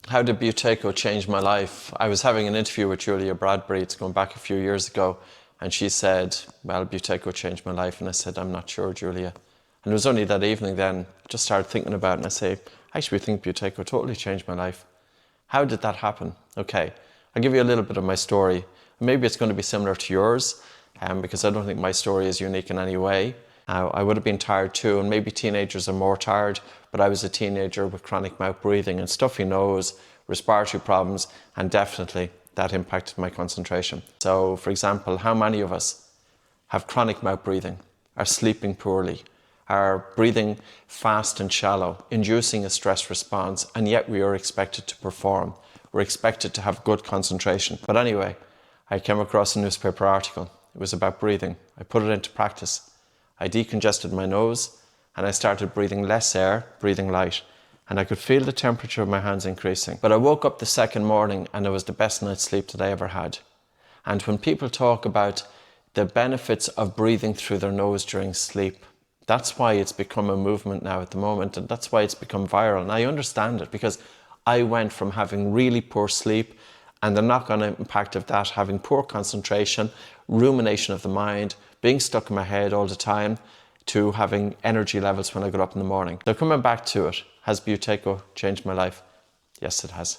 How did Buteyko change my life? I was having an interview with Julia Bradbury, it's going back a few years ago, and she said, well, Buteyko changed my life. And I said, I'm not sure, Julia. And it was only that evening then, I just started thinking about it, and I say, I actually think Buteyko totally changed my life. How did that happen? Okay, I'll give you a little bit of my story. Maybe it's going to be similar to yours, because I don't think my story is unique in any way. I would have been tired too, and maybe teenagers are more tired, but I was a teenager with chronic mouth breathing and stuffy nose, respiratory problems, and definitely that impacted my concentration. So, for example, how many of us have chronic mouth breathing, are sleeping poorly, are breathing fast and shallow, inducing a stress response, and yet we are expected to perform. We're expected to have good concentration. But anyway, I came across a newspaper article. It was about breathing. I put it into practice. I decongested my nose and I started breathing less air, breathing light. And I could feel the temperature of my hands increasing. But I woke up the second morning and it was the best night's sleep that I ever had. And when people talk about the benefits of breathing through their nose during sleep, that's why it's become a movement now at the moment, and that's why it's become viral. And I understand it, because I went from having really poor sleep and the knock-on impact of that, having poor concentration, rumination of the mind, being stuck in my head all the time, to having energy levels when I got up in the morning. So coming back to it, has Buteyko changed my life? Yes, it has.